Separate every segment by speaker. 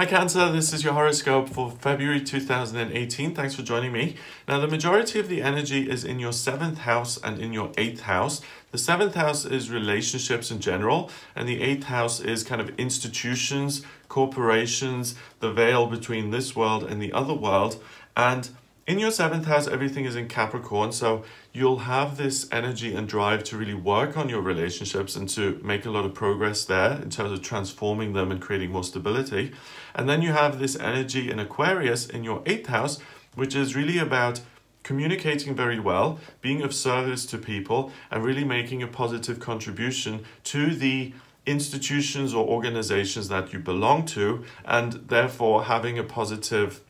Speaker 1: Hi Cancer, this is your horoscope for February 2018. Thanks for joining me. Now the majority of the energy is in your 7th house and in your 8th house. The 7th house is relationships in general, and the 8th house is kind of institutions, corporations, the veil between this world and the other world. And in your 7th house, everything is in Capricorn, so you'll have this energy and drive to really work on your relationships and to make a lot of progress there in terms of transforming them and creating more stability. And then you have this energy in Aquarius in your 8th house, which is really about communicating very well, being of service to people, and really making a positive contribution to the institutions or organizations that you belong to, and therefore having a positive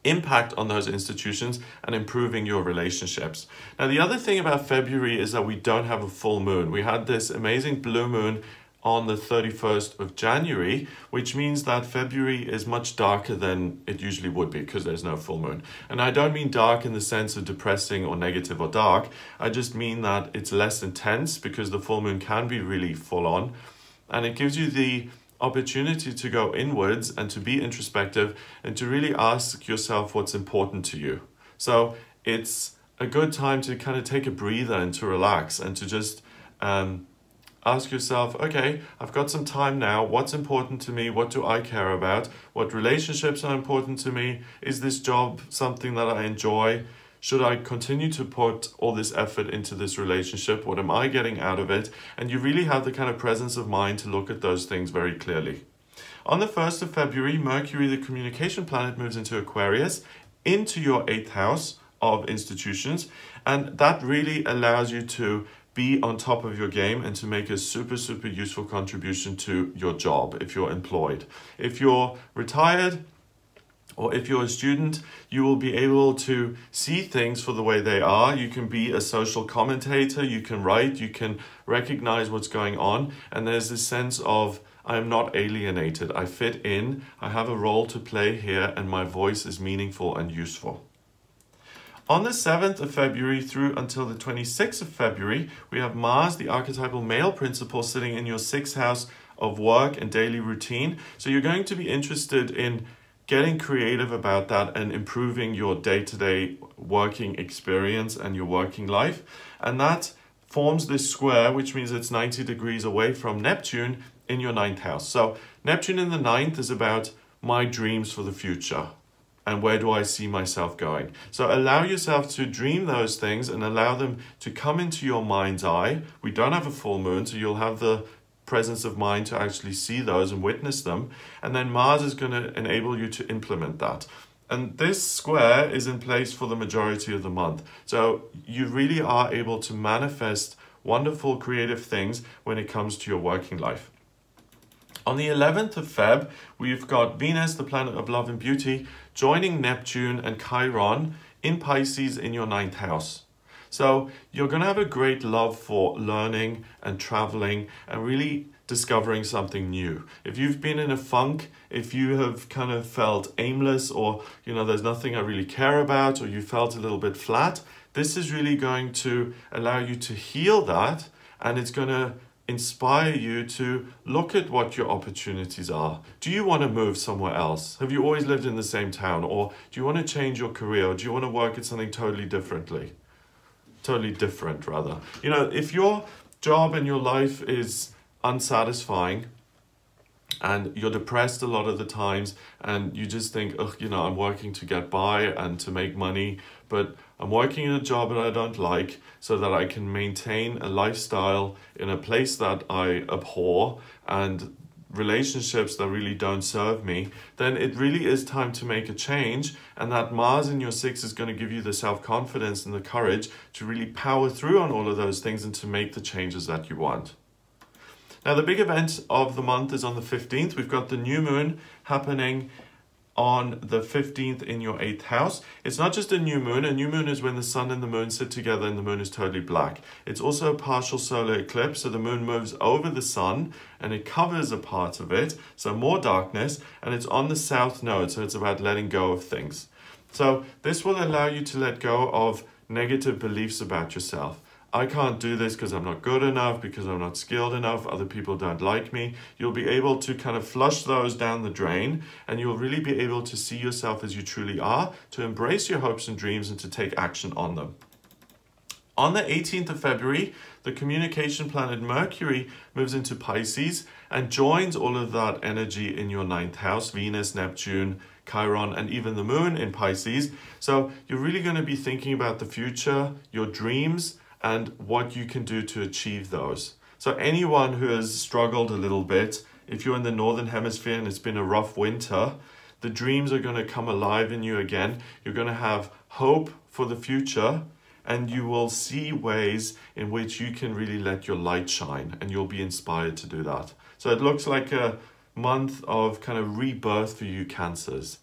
Speaker 1: impact on those institutions and improving your relationships. Now, the other thing about February is that we don't have a full moon. We had this amazing blue moon on the 31st of January, which means that February is much darker than it usually would be because there's no full moon. And I don't mean dark in the sense of depressing or negative or dark. I just mean that it's less intense because the full moon can be really full on, and it gives you the opportunity to go inwards and to be introspective and to really ask yourself what's important to you. So it's a good time to kind of take a breather and to relax and to just ask yourself, okay, I've got some time now. What's important to me? What do I care about? What relationships are important to me? Is this job something that I enjoy? Should I continue to put all this effort into this relationship? What am I getting out of it? And you really have the kind of presence of mind to look at those things very clearly. On the 1st of February, Mercury, the communication planet, moves into Aquarius, into your 8th house of institutions. And that really allows you to be on top of your game and to make a super useful contribution to your job if you're employed. If you're retired, or if you're a student, you will be able to see things for the way they are. You can be a social commentator, you can write, you can recognize what's going on. And there's this sense of, I'm not alienated, I fit in, I have a role to play here, and my voice is meaningful and useful. On the 7th of February through until the 26th of February, we have Mars, the archetypal male principle, sitting in your 6th house of work and daily routine. So you're going to be interested in getting creative about that and improving your day-to-day working experience and your working life. And that forms this square, which means it's 90 degrees away from Neptune in your 9th house. So Neptune in the 9th is about my dreams for the future and where do I see myself going. So allow yourself to dream those things and allow them to come into your mind's eye. We don't have a full moon, so you'll have the presence of mind to actually see those and witness them, and then Mars is going to enable you to implement that. And this square is in place for the majority of the month, so you really are able to manifest wonderful creative things when it comes to your working life. On the 11th of Feb, we've got Venus, the planet of love and beauty, joining Neptune and Chiron in Pisces in your 9th house. So you're going to have a great love for learning and traveling and really discovering something new. If you've been in a funk, if you have kind of felt aimless or, there's nothing I really care about, or you felt a little bit flat, this is really going to allow you to heal that, and it's going to inspire you to look at what your opportunities are. Do you want to move somewhere else? Have you always lived in the same town? Or do you want to change your career? Or do you want to work at something totally different, rather. If your job and your life is unsatisfying and you're depressed a lot of the times and you just think, I'm working to get by and to make money, but I'm working in a job that I don't like so that I can maintain a lifestyle in a place that I abhor and relationships that really don't serve me, then it really is time to make a change. And that Mars in your 6 is going to give you the self-confidence and the courage to really power through on all of those things and to make the changes that you want. Now, the big event of the month is on the 15th. We've got the new moon happening on the 15th in your 8th house. It's not just a new moon. A new moon is when the sun and the moon sit together and the moon is totally black. It's also a partial solar eclipse, so the moon moves over the sun and it covers a part of it, so more darkness, and it's on the south node, so it's about letting go of things. So this will allow you to let go of negative beliefs about yourself. I can't do this because I'm not good enough, because I'm not skilled enough, other people don't like me. You'll be able to kind of flush those down the drain, and you'll really be able to see yourself as you truly are, to embrace your hopes and dreams and to take action on them. On the 18th of February, the communication planet Mercury moves into Pisces and joins all of that energy in your 9th house, Venus, Neptune, Chiron, and even the moon in Pisces. So you're really going to be thinking about the future, your dreams, and what you can do to achieve those. So anyone who has struggled a little bit, if you're in the Northern Hemisphere and it's been a rough winter, the dreams are going to come alive in you again. You're going to have hope for the future, and you will see ways in which you can really let your light shine, and you'll be inspired to do that. So it looks like a month of kind of rebirth for you Cancers.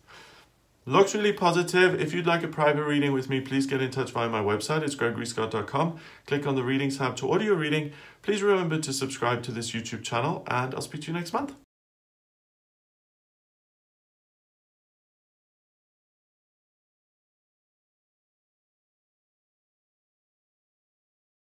Speaker 1: Looks really positive. If you'd like a private reading with me, please get in touch via my website. It's gregoryscott.com. Click on the readings tab to order your reading. Please remember to subscribe to this YouTube channel, and I'll speak to you next month.